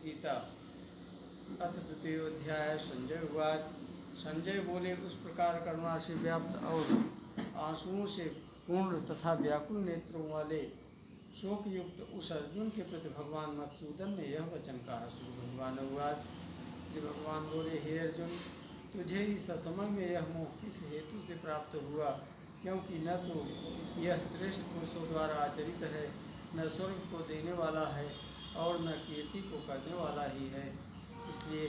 गीता। अथ द्वितीयोध्याय। संजय उवाच। संजय बोले, उस प्रकार करुणा से व्याप्त और आंसुओं से पूर्ण तथा व्याकुल नेत्रों वाले शोक युक्त उस अर्जुन के प्रति भगवान मधुसूदन ने यह वचन कहा। श्री भगवान उवाच। श्री भगवान बोले, हे अर्जुन, तुझे इस असमय में यह मोह किस हेतु से प्राप्त हुआ? क्योंकि न तो यह श्रेष्ठ पुरुषों द्वारा आचरित है, न स्वर्ग को देने वाला है और न कीर्ति को करने वाला ही है। इसलिए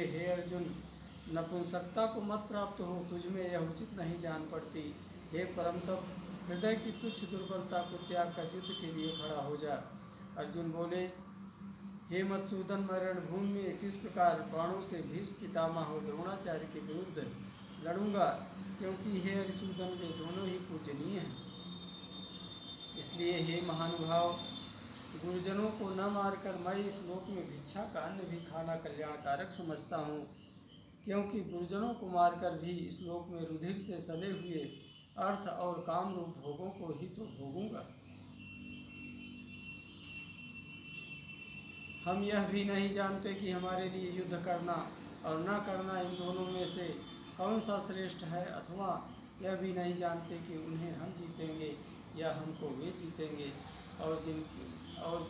हे अर्जुन, नपुंसकता को मत प्राप्त हो, तुझमें यह उचित नहीं जान पड़ती। हे परम तप, हृदय की तुच्छ दुर्बलता को त्याग कर युद्ध के लिए खड़ा हो जा। अर्जुन बोले, हे मधुसूदन, मैं रणभूमि में किस प्रकार बाणों से भीष्म पितामह और द्रोणाचार्य के विरुद्ध लड़ूंगा, क्योंकि हे हरिसूदन, वे दोनों ही पूजनीय हैं। इसलिए हे महानुभाव, गुरुजनों को न मारकर मैं इस लोक में भिक्षा का अन्न भी खाना कल्याणकारक समझता हूँ, क्योंकि गुरुजनों को मारकर भी इस लोक में रुधिर से सने हुए अर्थ और काम रूप भोगों को ही तो भोगूंगा। हम यह भी नहीं जानते कि हमारे लिए युद्ध करना और न करना, इन दोनों में से कौन सा श्रेष्ठ है, अथवा यह भी नहीं जानते कि उन्हें हम जीतेंगे या हमको वे जीतेंगे। और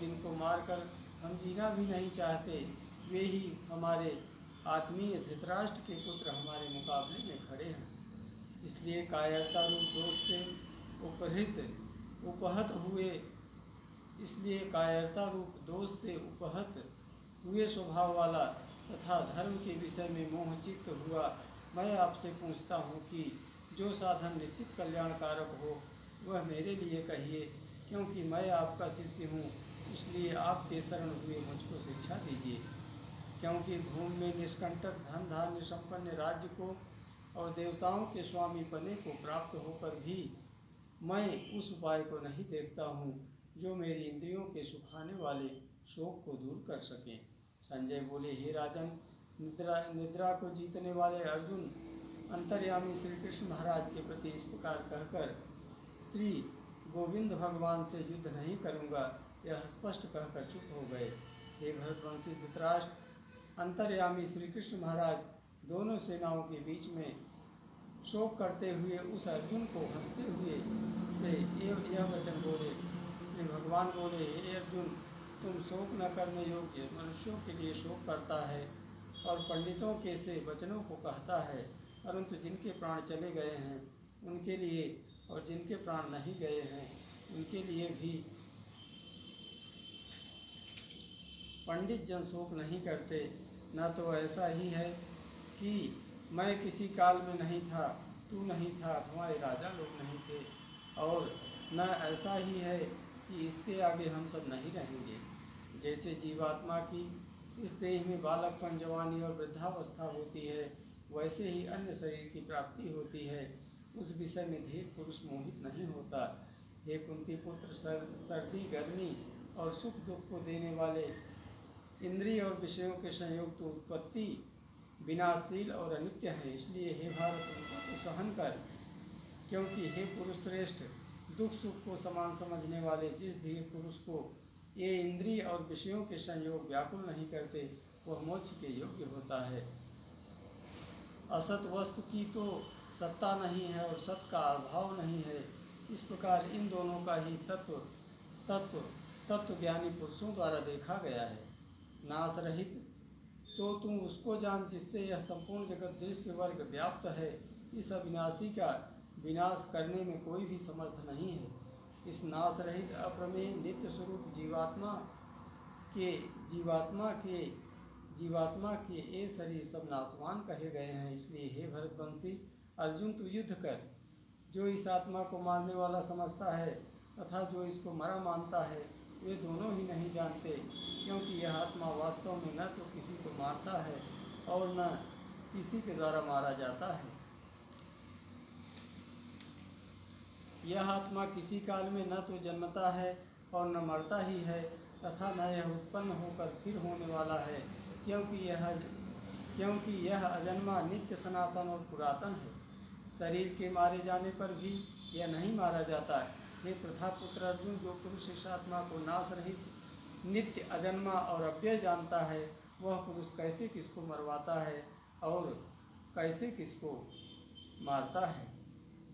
जिनको मारकर हम जीना भी नहीं चाहते, वे ही हमारे आत्मीय धृतराष्ट्र के पुत्र हमारे मुकाबले में खड़े हैं। इसलिए कायरता रूप दोष से उपहत हुए स्वभाव वाला तथा धर्म के विषय में मोहचित्त हुआ मैं आपसे पूछता हूँ कि जो साधन निश्चित कल्याणकारक हो वह मेरे लिए कहिए, क्योंकि मैं आपका शिष्य हूँ। इसलिए आपके शरण हुए मुझको शिक्षा दीजिए, क्योंकि भूमि में निष्कंटक धन धान्य संपन्न राज्य को और देवताओं के स्वामी पने को प्राप्त होकर भी मैं उस उपाय को नहीं देखता हूँ जो मेरी इंद्रियों के सुखाने वाले शोक को दूर कर सके। संजय बोले, हे राजन, निद्रा को जीतने वाले अर्जुन अंतर्यामी श्री कृष्ण महाराज के प्रति इस प्रकार कहकर श्री गोविंद भगवान से युद्ध नहीं करूँगा यह स्पष्ट कहकर चुप हो गए। हे भरतवंशी धृतराष्ट्र, अंतर्यामी श्री कृष्ण महाराज दोनों सेनाओं के बीच में शोक करते हुए उस अर्जुन को हंसते हुए से यह वचन बोले। श्री भगवान बोले, हे अर्जुन, तुम शोक न करने योग्य मनुष्यों के लिए शोक करता है और पंडितों के से वचनों को कहता है, परंतु जिनके प्राण चले गए हैं उनके लिए और जिनके प्राण नहीं गए हैं उनके लिए भी पंडित जन शोक नहीं करते। न तो ऐसा ही है कि मैं किसी काल में नहीं था, तू नहीं था, तुम्हारे राजा लोग नहीं थे, और न ऐसा ही है कि इसके आगे हम सब नहीं रहेंगे। जैसे जीवात्मा की इस देह में बालकपन, जवानी और वृद्धावस्था होती है, वैसे ही अन्य शरीर की प्राप्ति होती है। उस विषय में धीर पुरुष मोहित नहीं होता। हे कुंती पुत्र, सर्दी, गर्मी और सुख दुख को देने वाले इंद्रिय और विषयों के संयोग तो उत्पत्ति विनाशशील और अनित्य है। इसलिए हे भारत, उनको तो सहन कर, क्योंकि हे पुरुष श्रेष्ठ, दुख सुख को समान समझने वाले जिस धीर पुरुष को ये इंद्रिय और विषयों के संयोग व्याकुल नहीं करते, वह मोक्ष के योग्य होता है। असत वस्तु की तो सत्ता नहीं है और सत का अभाव नहीं है। इस प्रकार इन दोनों का ही तत्व ज्ञानी पुरुषों द्वारा देखा गया है। नाश रहित तो तुम उसको जान जिससे यह संपूर्ण जगत दृश्य वर्ग व्याप्त है। इस अविनाशी का विनाश करने में कोई भी समर्थ नहीं है। इस नाश रहित अप्रमेय नित्य स्वरूप जीवात्मा के ये शरीर सब नाशवान कहे गए हैं। इसलिए हे भरतवंशी अर्जुन, तू युद्ध कर। जो इस आत्मा को मारने वाला समझता है तथा जो इसको मरा मानता है, वे दोनों ही नहीं जानते, क्योंकि यह आत्मा वास्तव में न तो किसी को मारता है और न किसी के द्वारा मारा जाता है। यह आत्मा किसी काल में न तो जन्मता है और न मरता ही है, तथा न यह उत्पन्न होकर फिर होने वाला है, क्योंकि यह अजन्मा, नित्य, सनातन और पुरातन है। शरीर के मारे जाने पर भी यह नहीं मारा जाता। हे प्रथापुत्र अर्जुन, जो पुरुष इस आत्मा को नाश रहित नित्य अजन्मा और अव्यय जानता है, वह पुरुष कैसे किसको मरवाता है और कैसे किसको मारता है।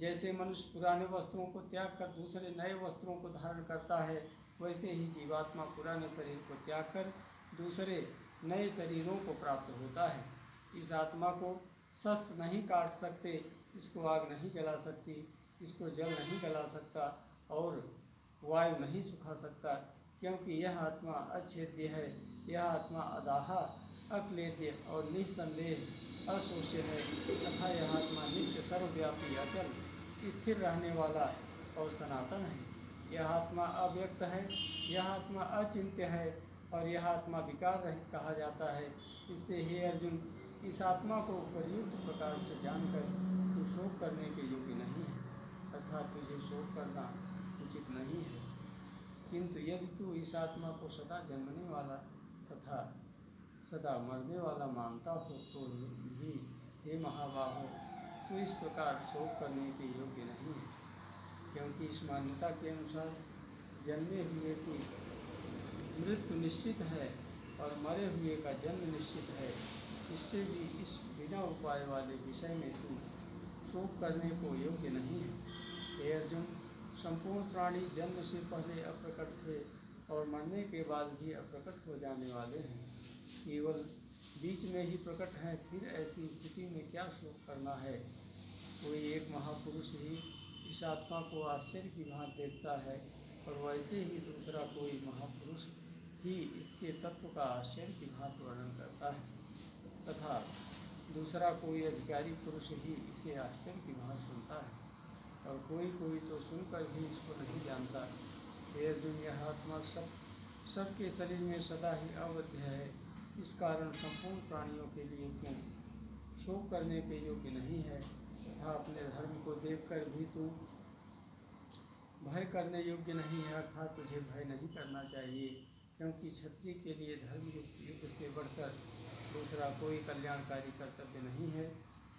जैसे मनुष्य पुराने वस्त्रों को त्याग कर दूसरे नए वस्त्रों को धारण करता है, वैसे ही जीवात्मा पुराने शरीर को त्याग कर दूसरे नए शरीरों को प्राप्त होता है। इस आत्मा को शस्त्र नहीं काट सकते, इसको आग नहीं जला सकती, इसको जल नहीं गला सकता और वायु नहीं सुखा सकता, क्योंकि यह आत्मा अछेद्य है। यह आत्मा अदाहा, अक्लेद्य और निसंदेह अशोष्य है तथा यह आत्मा नित्य सर्वव्यापी अचल स्थिर रहने वाला और सनातन है। यह आत्मा अव्यक्त है, यह आत्मा अचिंत्य है और यह आत्मा विकार रहित कहा जाता है। इससे हे अर्जुन, इस आत्मा को उपयुक्त प्रकार से जानकर तू शोक करने के योग्य नहीं है, अर्थात तुझे शोक करना उचित नहीं है। किंतु यदि तू इस आत्मा को सदा जन्मने वाला तथा सदा मरने वाला मानता हो तो भी हे महाबाहो, तो इस प्रकार शोक करने के योग्य नहीं है, क्योंकि इस मान्यता के अनुसार जन्मे हुए की मृत्यु निश्चित है और मरे हुए का जन्म निश्चित है। इससे भी इस बिना उपाय वाले विषय में तू शोक करने को योग्य नहीं है। हे अर्जुन, संपूर्ण प्राणी जन्म से पहले अप्रकट थे और मरने के बाद भी अप्रकट हो जाने वाले हैं, केवल बीच में ही प्रकट हैं। फिर ऐसी स्थिति में क्या शोक करना है। कोई एक महापुरुष ही इस आत्मा को आश्चर्य की भांति देखता है और वैसे ही दूसरा कोई महापुरुष ही इसके तत्व का आश्चर्य की भांति वर्णन करता है तथा दूसरा कोई अधिकारी पुरुष ही इसे आश्चर्य की भांति सुनता है और कोई कोई तो सुनकर भी इसको नहीं जानता। हे अर्जुन, यह आत्मा सबके शरीर में सदा ही अवध्य है। इस कारण संपूर्ण प्राणियों के लिए तू शोक करने के योग्य नहीं है तथा अपने धर्म को देखकर भी तू भय करने योग्य नहीं है, अर्थात तुझे भय नहीं करना चाहिए, क्योंकि क्षत्रिय के लिए धर्म युद्ध से बढ़कर दूसरा कोई कल्याणकारी कर्तव्य नहीं है।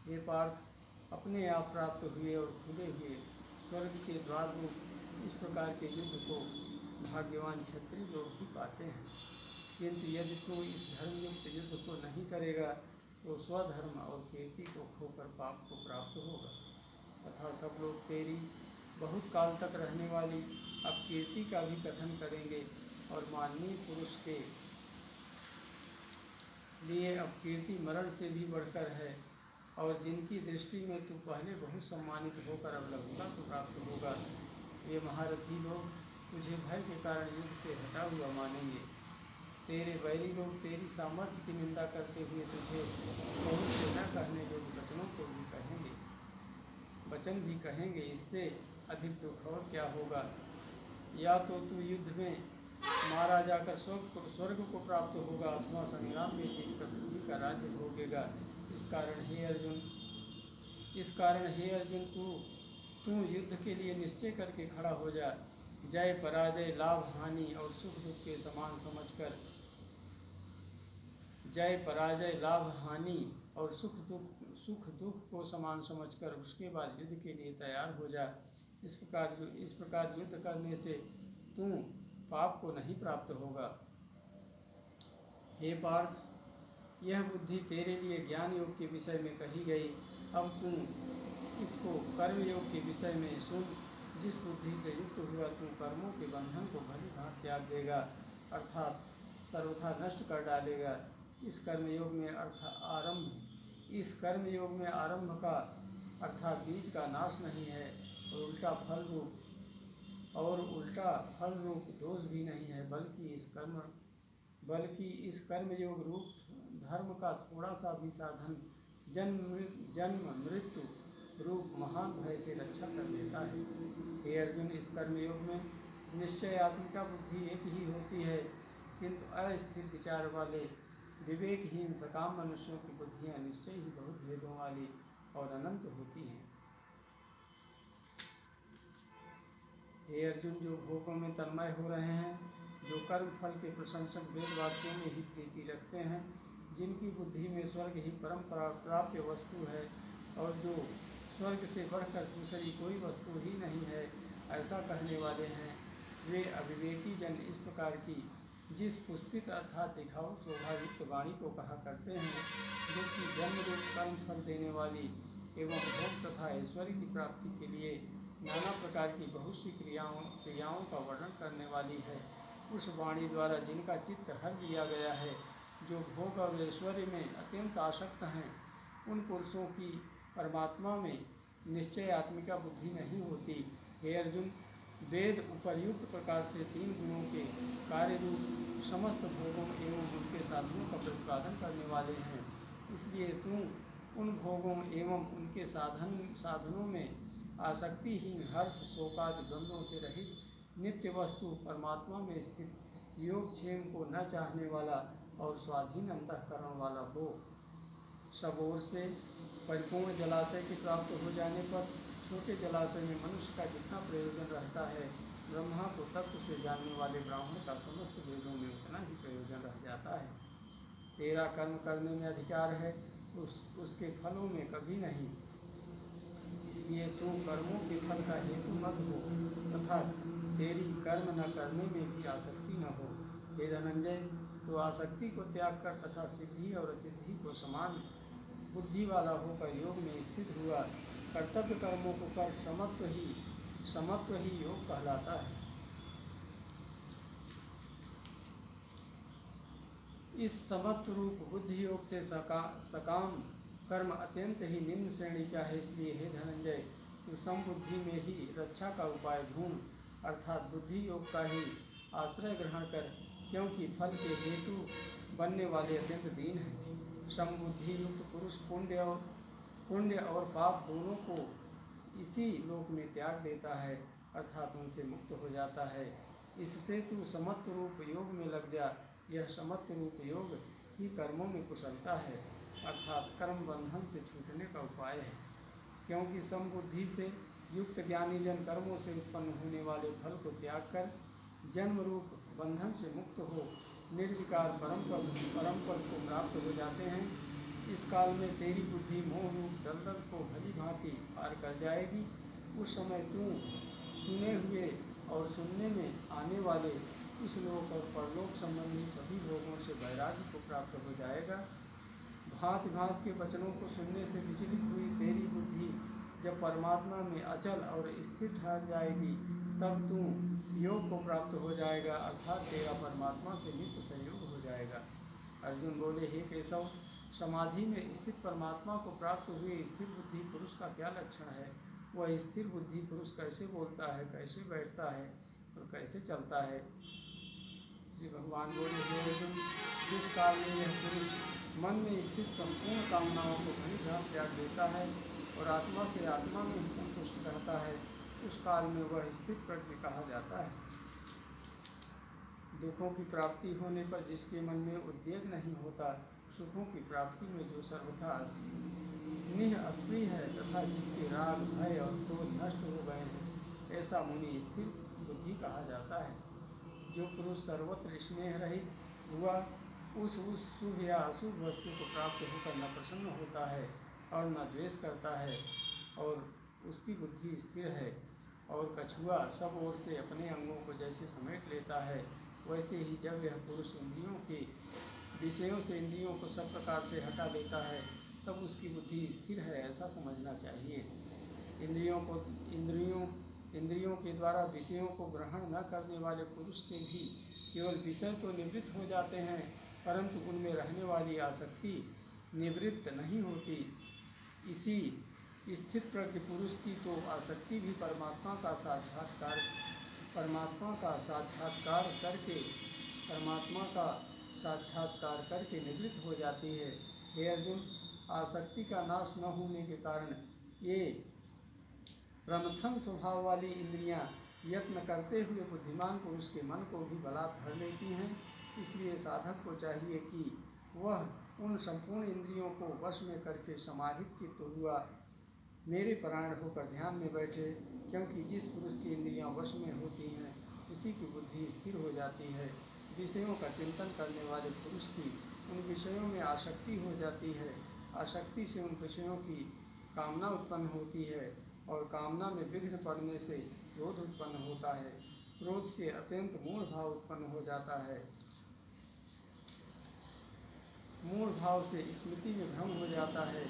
हे पार्थ, अपने आप प्राप्त हुए और खुले हुए स्वर्ग के द्वार रूप इस प्रकार के युद्ध को भाग्यवान क्षत्रिय लोग ही पाते हैं। किंतु यदि तू इस धर्मयुक्त युद्ध को नहीं करेगा तो स्वधर्म और कीर्ति को खोकर पाप को प्राप्त होगा तथा सब लोग तेरी बहुत काल तक रहने वाली अपकीर्ति का भी कथन करेंगे और माननीय पुरुष के लिए अपकीर्ति मरण से भी बढ़कर है और जिनकी दृष्टि में तू पहले बहुत सम्मानित होकर अब लघुता को प्राप्त होगा। ये महारथी लोग तुझे भय के कारण युद्ध से हटा हुआ मानेंगे। तेरे बैरी लोग तेरी सामर्थ्य की निंदा करते हुए तुझे बहुत से न कहने योग्य वचनों को भी कहेंगे, वचन भी कहेंगे। इससे अधिक दुख और क्या होगा। या तो तू युद्ध में मारा जाकर स्वर्ग को प्राप्त होगा अथवा संग्राम में जीतकर पृथ्वी का राज्य भोगेगा। इस कारण हे अर्जुन, तू युद्ध के लिए निश्चय करके खड़ा हो जा। जय पराजय, लाभ हानि और सुख दुख के समान समझकर जय पराजय, लाभ हानि और सुख दुख को समान समझकर उसके बाद युद्ध के लिए तैयार हो जा। इस प्रकार युद्ध करने से तू पाप को नहीं प्राप्त होगा। हे पार्थ, यह बुद्धि तेरे लिए ज्ञान योग के विषय में कही गई। अब तू इसको कर्म योग के विषय में सुन। जिस बुद्धि से युक्त हुआ तू कर्मों के बंधन को भली भांति त्याग देगा, अर्थात सर्वथा नष्ट कर डालेगा। इस कर्मयोग में आरंभ का अर्थात बीज का नाश नहीं है और उल्टा फल रूप दोष भी नहीं है, बल्कि इस कर्मयोग रूप धर्म का थोड़ा सा भी साधन जन्म मृत्यु रूप महान भय से रक्षा कर देता है। हे अर्जुन, इस कर्मयोग में निश्चयात्मिका बुद्धि एक ही होती है, किंतु अस्थिर विचार वाले विवेकहीन सकाम मनुष्यों की बुद्धियां निश्चय ही बहुत भेदों वाली और अनंत होती हैं। हे अर्जुन, जो भोगों में तन्मय हो रहे हैं, जो कर्म फल के प्रशंसक वेद वाक्यों में ही प्रीति रखते हैं, जिनकी बुद्धि में स्वर्ग ही परम प्राप्य वस्तु है और जो स्वर्ग से बढ़कर दूसरी कोई वस्तु ही नहीं है, ऐसा कहने वाले हैं, वे अविवेकी जन इस प्रकार की जिस पुष्पित अर्थात दिखाऊ शोभायुक्त वाणी को कहा करते हैं, जो कि जन्म रूप कर्म फल देने वाली एवं भोग तथा ऐश्वर्य की प्राप्ति के लिए नाना प्रकार की बहुत सी क्रियाओं का वर्णन करने वाली है, उस वाणी द्वारा जिनका चित्त हर लिया गया है, जो भोग और ऐश्वर्य में अत्यंत आसक्त हैं, उन पुरुषों की परमात्मा में निश्चय आत्मिका बुद्धि नहीं होती। हे अर्जुन, वेद उपर्युक्त प्रकार से 3 गुणों के कार्य रूप समस्त भोगों एवं उनके साधनों का प्रतिपादन करने वाले हैं। इसलिए तू उन भोगों एवं उनके साधनों में आसक्तिहीन, हर्ष शोकादि द्वंद्वों से रहित नित्य वस्तु परमात्मा में स्थित योगक्षेम को न चाहने वाला और स्वाधीन अंतःकरण वाला हो। सब ओर से परिपूर्ण जलाशय की प्राप्त हो जाने पर छोटे जलाशय में मनुष्य का जितना प्रयोजन रहता है, ब्रह्मा को तत्व से जानने वाले ब्राह्मण का समस्त वेदों में उतना ही प्रयोजन रह जाता है। तेरा कर्म करने में अधिकार है, उसके फलों में कभी नहीं। इसलिए तू कर्मों के फल का हेतु मत हो तथा तेरी कर्म न करने में भी आसक्ति न हो। हे धनंजय, तो आसक्ति को त्याग कर तथा सिद्धि और असिद्धि को समान बुद्धि वाला होकर योग में स्थित हुआ। कर्तव्य कर्मों को कर समत्व ही योग कहलाता है। इस समत्व रूप बुद्धि योग से सकाम कर्म अत्यंत ही निम्न श्रेणी का है। इसलिए हे धनंजय, तू समबुद्धि में ही रक्षा का उपाय ढूंढ, अर्थात बुद्धि योग का ही आश्रय ग्रहण कर, क्योंकि फल के हेतु बनने वाले अत्यंत दीन हैं। समबुद्धि युक्त पुरुष पुण्य और पाप दोनों को इसी लोक में त्याग देता है, अर्थात उनसे मुक्त हो जाता है। इससे तू समत्व रूप योग में लग जा। यह समत्व रूप योग ही कर्मों में कुशलता है, अर्थात कर्म बंधन से छूटने का उपाय है। क्योंकि समबुद्धि से युक्त ज्ञानी जन कर्मों से उत्पन्न होने वाले फल को त्याग कर जन्म रूप बंधन से मुक्त हो निर्विकार परम पद को प्राप्त हो जाते हैं। इस काल में तेरी बुद्धि मोह रूप दलदल को भली भांति पार कर जाएगी। उस समय तू सुने हुए और सुनने में आने वाले इस लोक और परलोक संबंधी सभी भोगों से वैराग्य को प्राप्त हो जाएगा। भांति भांति के वचनों को सुनने से विचलित हुई तेरी बुद्धि जब परमात्मा में अचल और स्थिर ठहर जाएगी, तब तू योग को प्राप्त हो जाएगा, अर्थात तेरा परमात्मा से नित्य संयोग हो जाएगा। अर्जुन बोले, हे केशव, समाधि में स्थित परमात्मा को प्राप्त हुए स्थिर बुद्धि पुरुष का क्या लक्षण है? वह स्थिर बुद्धि पुरुष कैसे बोलता है, कैसे बैठता है और कैसे चलता है? श्री भगवान बोले, हे अर्जुन, जिस काल में यह पुरुष मन में स्थित संपूर्ण कामनाओं को घनीघात त्याग देता है और आत्मा से आत्मा में ही संतुष्ट रहता है, उस काल में वह स्थित प्रज्ञ कहा जाता है। दुखों की प्राप्ति होने पर जिसके मन में उद्वेग नहीं होता, सुखों की प्राप्ति में जो सर्वथा निःस्पृह है तथा जिसके राग भय और क्रोध नष्ट हो गए हैं, ऐसा मुनि स्थिर बुद्धि कहा जाता है। जो पुरुष सर्वत्र स्नेह रहित हुआ उस शुभ या अशुभ वस्तु को प्राप्त होकर न प्रसन्न होता है और न द्वेष करता है और उसकी बुद्धि स्थिर है। और कछुआ सब ओर से अपने अंगों को जैसे समेट लेता है, वैसे ही जब यह पुरुष इंद्रियों के विषयों से इंद्रियों को सब प्रकार से हटा देता है, तब उसकी बुद्धि स्थिर है, ऐसा समझना चाहिए। इंद्रियों के द्वारा विषयों को ग्रहण न करने वाले पुरुष के भी केवल विषय तो निवृत्त हो जाते हैं, परंतु उनमें रहने वाली आसक्ति निवृत्त नहीं होती। इसी स्थित प्रज्ञ पुरुष की तो आसक्ति भी परमात्मा का साक्षात्कार करके निवृत्त हो जाती है। हे अर्जुन, आसक्ति का नाश न होने के कारण ये प्रमथन स्वभाव वाली इंद्रियां यत्न करते हुए बुद्धिमान पुरुष के मन को भी बलात् भर लेती हैं। इसलिए साधक को चाहिए कि वह उन संपूर्ण इंद्रियों को वश में करके समाहित चित्त हुआ मेरे परायण होकर ध्यान में बैठे, क्योंकि जिस पुरुष की इंद्रियां वश में होती हैं उसी की बुद्धि स्थिर हो जाती है। विषयों का चिंतन करने वाले पुरुष की उन विषयों में आसक्ति हो जाती है। आसक्ति से उन विषयों की कामना उत्पन्न होती है और कामना में विघ्न पड़ने से क्रोध उत्पन्न होता है। क्रोध से अत्यंत मूढ़ भाव उत्पन्न हो जाता है मूल भाव से स्मृति में भ्रम हो जाता है।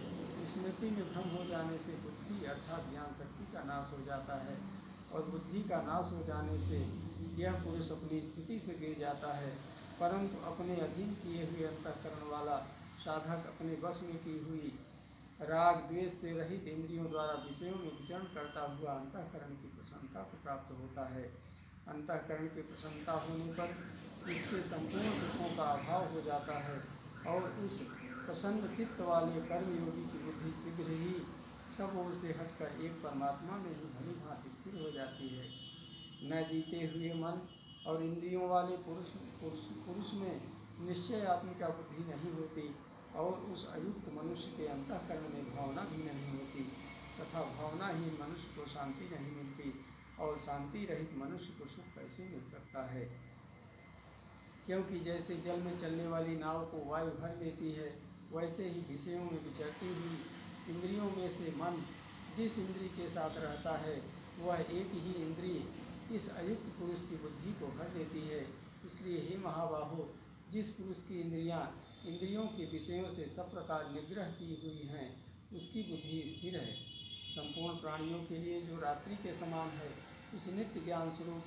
स्मृति में भ्रम हो जाने से बुद्धि अर्थात ज्ञान शक्ति का नाश हो जाता है और बुद्धि का नाश हो जाने से यह पुरुष अपनी स्थिति से गिर जाता है। परंतु अपने अधीन किए हुए अंतःकरण वाला साधक अपने वश में की हुई राग द्वेष से रहित इंद्रियों द्वारा विषयों में विचरण करता हुआ अंतःकरण की प्रसन्नता को प्राप्त होता है। अंतःकरण की प्रसन्नता होने पर इसके संपूर्ण दुखों का अभाव हो जाता है और उस प्रसन्न चित्त वाले कर्मयोगी की बुद्धि शीघ्र ही सब ओर से हटकर एक परमात्मा में ही भली भांति स्थिर हो जाती है। न जीते हुए मन और इंद्रियों वाले पुरुष में निश्चयात्मिका बुद्धि नहीं होती और उस अयुक्त मनुष्य के अंतःकरण में भावना भी नहीं होती तथा भावनाहीन मनुष्य को शांति नहीं मिलती और शांति रहित मनुष्य को सुख कैसे मिल सकता है। क्योंकि जैसे जल में चलने वाली नाव को वायु भर लेती है, वैसे ही विषयों में विचरती हुई इंद्रियों में से मन जिस इंद्रिय के साथ रहता है वह एक ही इंद्रिय इस अयुक्त पुरुष की बुद्धि को भर लेती है। इसलिए हे महाबाहो, जिस पुरुष की इंद्रियों के विषयों से सब प्रकार निग्रह की हुई हैं, उसकी बुद्धि स्थिर है। संपूर्ण प्राणियों के लिए जो रात्रि के समान है, उस नित्य ज्ञान स्वरूप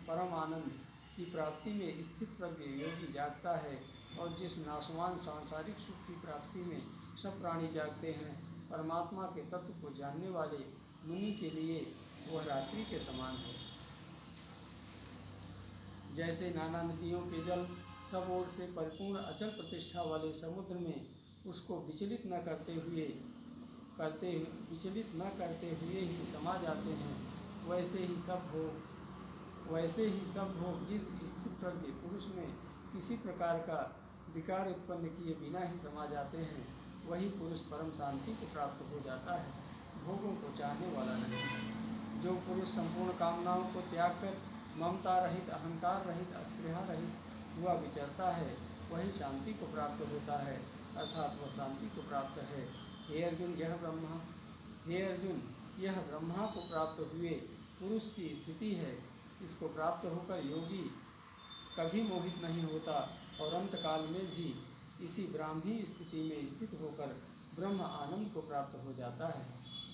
परम आनंद की प्राप्ति में स्थित प्रज्ञ योगी जागता है और जिस नाशवान सांसारिक सुख की प्राप्ति में सब प्राणी जागते हैं, परमात्मा के तत्व को जानने वाले मुनि के लिए वह रात्रि के समान है। जैसे नाना नदियों के जल सब ओर से परिपूर्ण अचल प्रतिष्ठा वाले समुद्र में उसको विचलित न करते हुए ही समा जाते हैं, वैसे ही सब भोग जिस स्थित प्रज्ञ पुरुष में किसी प्रकार का विकार उत्पन्न किए बिना ही समा जाते हैं, वही पुरुष परम शांति को प्राप्त हो जाता है, भोगों को चाहने वाला नहीं। जो पुरुष संपूर्ण कामनाओं को त्याग कर ममता रहित, अहंकार रहित, अस्पृहा रहित हुआ विचरता है, वही शांति को प्राप्त होता है, अर्थात वह शांति को प्राप्त है। हे अर्जुन, यह ब्रह्मा को प्राप्त हुए पुरुष की स्थिति है। इसको प्राप्त होकर योगी कभी मोहित नहीं होता और अंतकाल में भी इसी ब्राह्मी स्थिति में स्थित होकर ब्रह्म आनंद को प्राप्त हो जाता है।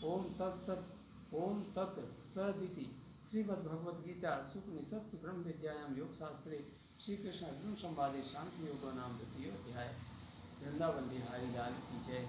ओम तत्सत ओम तत्सदिति श्रीमद्भगवद्गीता सुपनिषत्सु ब्रह्म विद्यायां योग शास्त्रे श्री कृष्ण अर्जुन संवादे सांख्य योगो नाम द्वितीय अध्याय। वृंदावन बिहारी लाल की जय।